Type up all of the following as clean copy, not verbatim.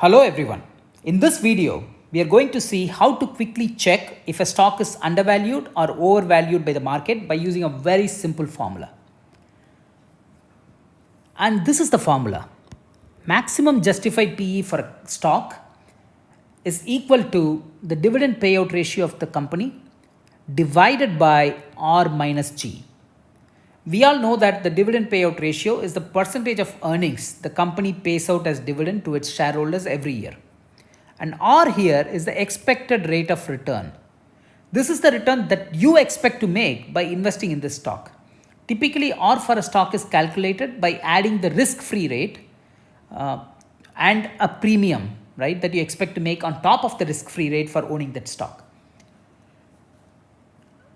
Hello everyone. In this video, we are going to see how to quickly check if a stock is undervalued or overvalued by the market by using a very simple formula. And this is the formula. Maximum justified PE for a stock is equal to the dividend payout ratio of the company divided by R minus G. We all know that the dividend payout ratio is the percentage of earnings the company pays out as dividend to its shareholders every year. And R here is the expected rate of return. This is the return that you expect to make by investing in this stock. Typically, R for a stock is calculated by adding the risk-free rate and a premium, right, that you expect to make on top of the risk-free rate for owning that stock.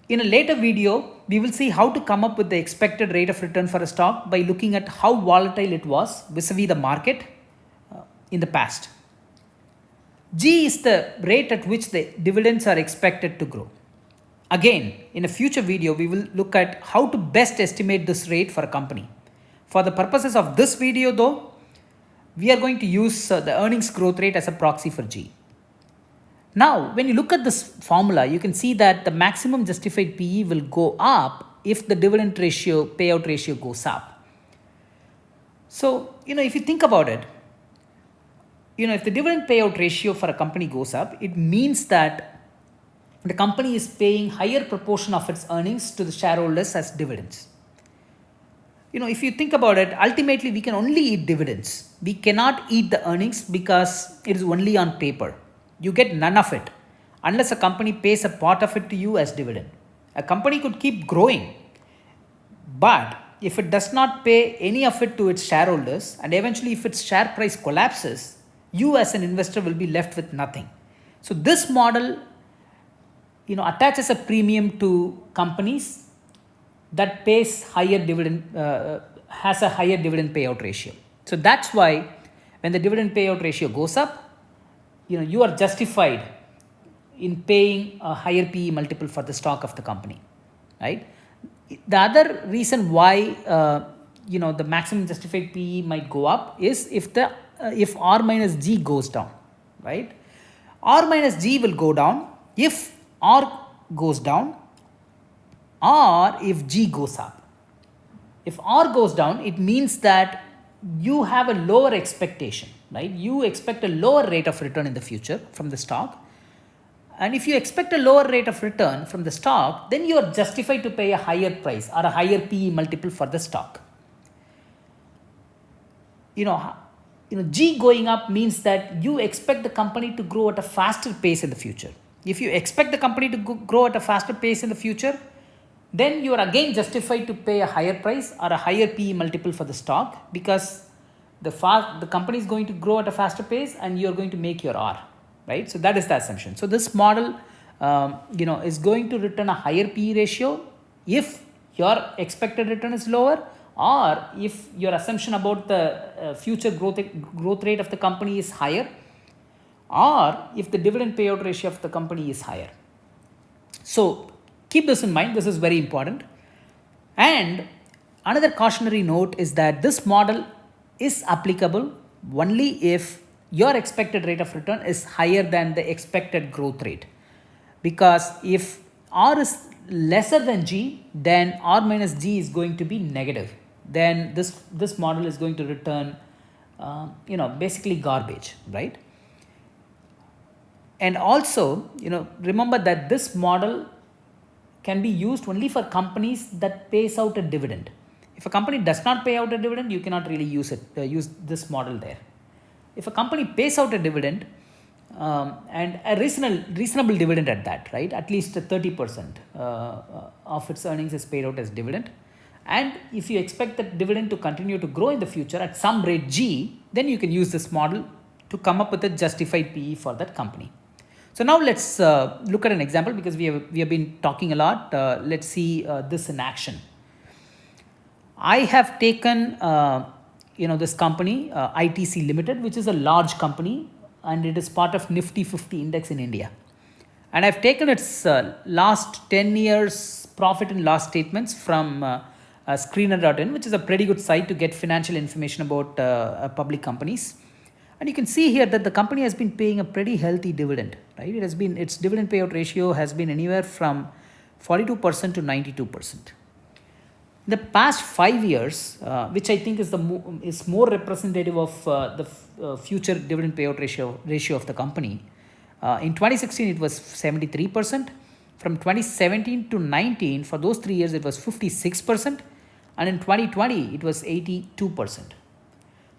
In a later video, we will see how to come up with the expected rate of return for a stock by looking at how volatile it was vis-a-vis the market in the past. G is the rate at which the dividends are expected to grow. Again, in a future video, we will look at how to best estimate this rate for a company. For the purposes of this video though, we are going to use the earnings growth rate as a proxy for G. Now, when you look at this formula, you can see that the maximum justified PE will go up if the dividend ratio, payout ratio goes up. So, if you think about it, if the dividend payout ratio for a company goes up, it means that the company is paying higher proportion of its earnings to the shareholders as dividends. If you think about it, ultimately we can only eat dividends. We cannot eat the earnings because it is only on paper. You get none of it unless a company pays a part of it to you as dividend. A company could keep growing, but if it does not pay any of it to its shareholders and eventually if its share price collapses, you as an investor will be left with nothing. So this model attaches a premium to companies that pays higher dividend, has a higher dividend payout ratio. So that's why when the dividend payout ratio goes up, you are justified in paying a higher PE multiple for the stock of the company, right? The other reason why the maximum justified PE might go up is if R minus G goes down, right? R minus G will go down if R goes down or if G goes up. If R goes down, it means that you have a lower expectation, right? You expect a lower rate of return in the future from the stock. And if you expect a lower rate of return from the stock, then you are justified to pay a higher price or a higher PE multiple for the stock. G going up means that you expect the company to grow at a faster pace in the future. If you expect the company to grow at a faster pace in the future, then you are again justified to pay a higher price or a higher PE multiple for the stock because the company is going to grow at a faster pace and you are going to make your R, right? So that is the assumption. So this model, is going to return a higher PE ratio if your expected return is lower or if your assumption about the future growth rate of the company is higher or if the dividend payout ratio of the company is higher. So keep this in mind. This is very important. And another cautionary note is that this model is applicable only if your expected rate of return is higher than the expected growth rate. Because if R is lesser than G, then R minus G is going to be negative. Then this model is going to return, basically garbage, right? And also, remember that this model can be used only for companies that pays out a dividend. If a company does not pay out a dividend, you cannot really use this model there. If a company pays out a dividend and a reasonable dividend at that, right, at least 30% of its earnings is paid out as dividend, and if you expect that dividend to continue to grow in the future at some rate G, then you can use this model to come up with a justified PE for that company. So now let's look at an example because we have been talking a lot. Let's see this in action. I have taken this company ITC Limited, which is a large company and it is part of Nifty 50 index in India. And I've taken its last 10 years profit and loss statements from screener.in, which is a pretty good site to get financial information about public companies. And you can see here that the company has been paying a pretty healthy dividend, right? Its dividend payout ratio has been anywhere from 42% to 92%. In the past 5 years, which I think is more representative of the future dividend payout ratio of the company. In 2016, it was 73%. From 2017 to 19, for those 3 years, it was 56%. And in 2020, it was 82%.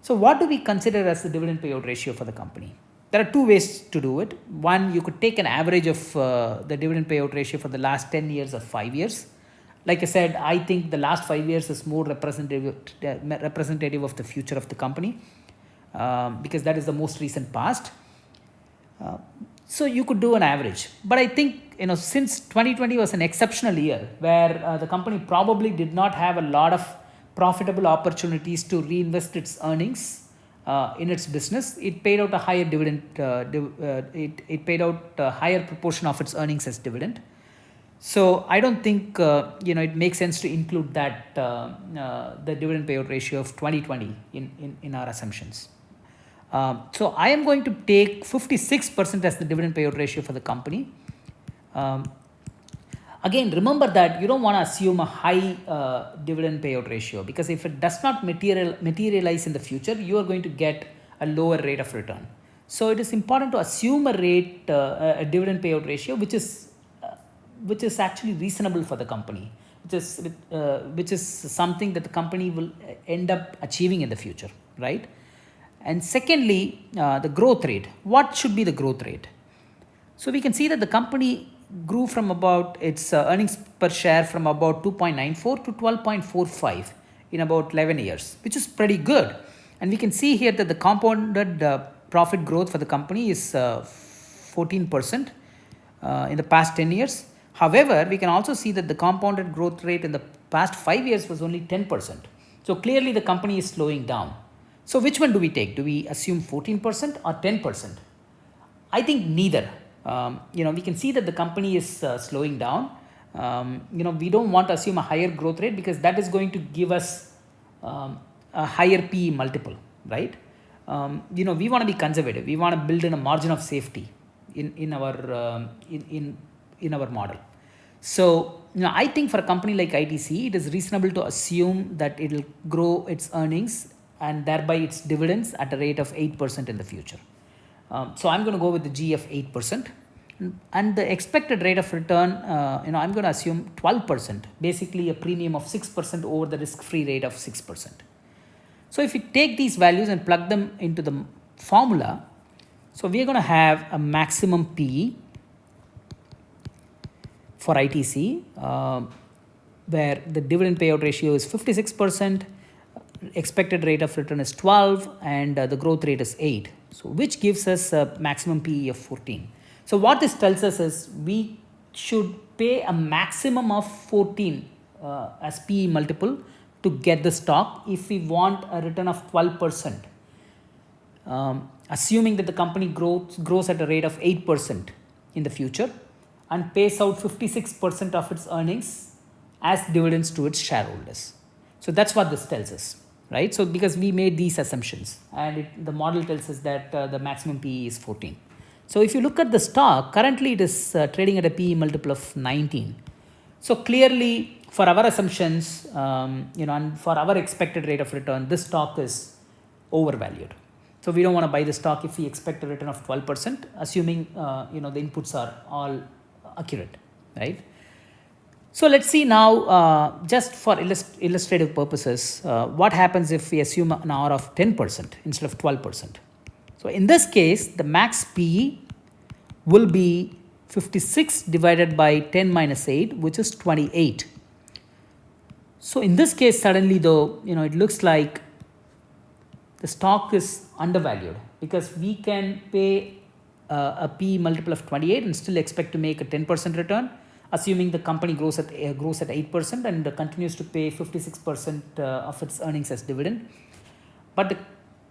So what do we consider as the dividend payout ratio for the company? There are two ways to do it. One, you could take an average of the dividend payout ratio for the last 10 years or 5 years. Like I said, I think the last 5 years is more representative of the future of the company, because that is the most recent past. So you could do an average. But I think, since 2020 was an exceptional year where the company probably did not have a lot of profitable opportunities to reinvest its earnings in its business, it paid out a higher dividend. It paid out a higher proportion of its earnings as dividend. So I don't think it makes sense to include that the dividend payout ratio of 2020 in our assumptions. So I am going to take 56% as the dividend payout ratio for the company. Again, remember that you don't want to assume a high dividend payout ratio, because if it does not materialize in the future, you are going to get a lower rate of return. So it is important to assume a dividend payout ratio which is actually reasonable for the company, which is something that the company will end up achieving in the future, right? And secondly, the growth rate. What should be the growth rate? So we can see that the company grew from about its earnings per share from about 2.94 to 12.45 in about 11 years, which is pretty good. And we can see here that the compounded profit growth for the company is 14% in the past 10 years. However, we can also see that the compounded growth rate in the past 5 years was only 10%. So clearly the company is slowing down. So which one do we take? Do we assume 14% or 10%? I think neither. We can see that the company is slowing down. We don't want to assume a higher growth rate, because that is going to give us a higher PE multiple, right? We want to be conservative. We want to build in a margin of safety in our model. So, I think for a company like ITC, it is reasonable to assume that it will grow its earnings and thereby its dividends at a rate of 8% in the future. So I'm going to go with the G of 8%. And the expected rate of return, I'm going to assume 12%, basically a premium of 6% over the risk-free rate of 6%. So if we take these values and plug them into the formula, so we are going to have a maximum PE for ITC, where the dividend payout ratio is 56%, expected rate of return is 12, and the growth rate is 8. So which gives us a maximum PE of 14. So what this tells us is we should pay a maximum of 14 as PE multiple to get the stock if we want a return of 12%. Assuming that the company grows at a rate of 8% in the future and pays out 56% of its earnings as dividends to its shareholders. So that's what this tells us, right? So because we made these assumptions, and the model tells us that the maximum PE is 14. So if you look at the stock, currently it is trading at a PE multiple of 19. So clearly, for our assumptions, and for our expected rate of return, this stock is overvalued. So we don't want to buy the stock if we expect a return of 12%, assuming the inputs are all accurate, right? So let's see now, just for illustrative purposes, what happens if we assume an R of 10% instead of 12%. So in this case, the max PE will be 56 divided by 10 minus 8, which is 28. So in this case, suddenly though, it looks like the stock is undervalued, because we can pay a PE multiple of 28 and still expect to make a 10% return, assuming the company grows at 8% and continues to pay 56% of its earnings as dividend. But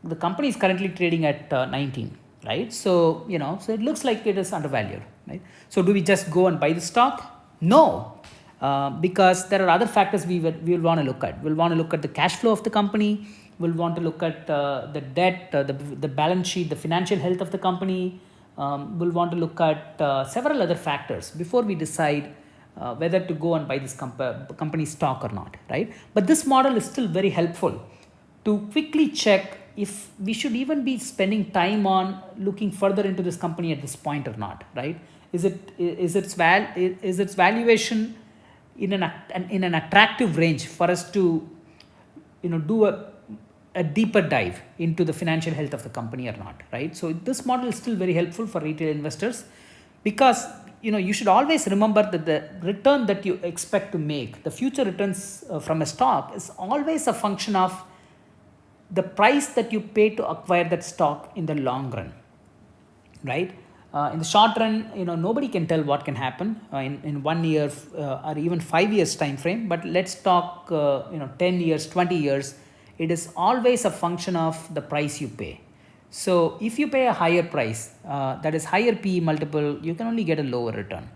the company is currently trading at 19, right? So, so it looks like it is undervalued, right? So do we just go and buy the stock? No, because there are other factors we will want to look at. We'll want to look at the cash flow of the company. we'll want to look at the debt, the balance sheet, the financial health of the company. We'll want to look at several other factors before we decide whether to go and buy this company stock or not, right? But this model is still very helpful to quickly check if we should even be spending time on looking further into this company at this point or not, right? Is its valuation in an attractive range for us to do a deeper dive into the financial health of the company or not, right? So this model is still very helpful for retail investors, because you should always remember that the return that you expect to make, the future returns from a stock, is always a function of the price that you pay to acquire that stock in the long run, right? In the short run, nobody can tell what can happen in 1 year or even 5 years time frame. But let's talk 10 years, 20 years. It is always a function of the price you pay. So if you pay a higher price, that is higher PE multiple, you can only get a lower return.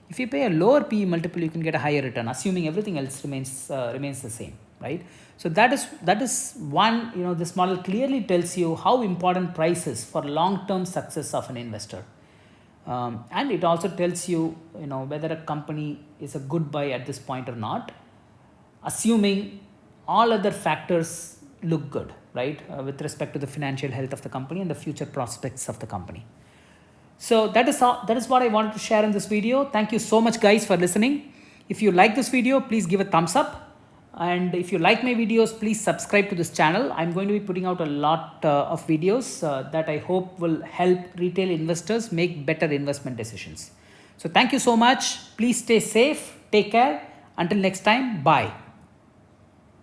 If you pay a lower PE multiple, you can get a higher return, assuming everything else remains the same, right? So that is one. This model clearly tells you how important price is for long-term success of an investor. And it also tells you, whether a company is a good buy at this point or not, assuming all other factors look good, right, with respect to the financial health of the company and the future prospects of the company. So that is what I wanted to share in this video. Thank you so much, guys, for listening. If you like this video, please give a thumbs up. And if you like my videos, please subscribe to this channel. I'm going to be putting out a lot of videos that I hope will help retail investors make better investment decisions. So thank you so much. Please stay safe. Take care. Until next time, bye.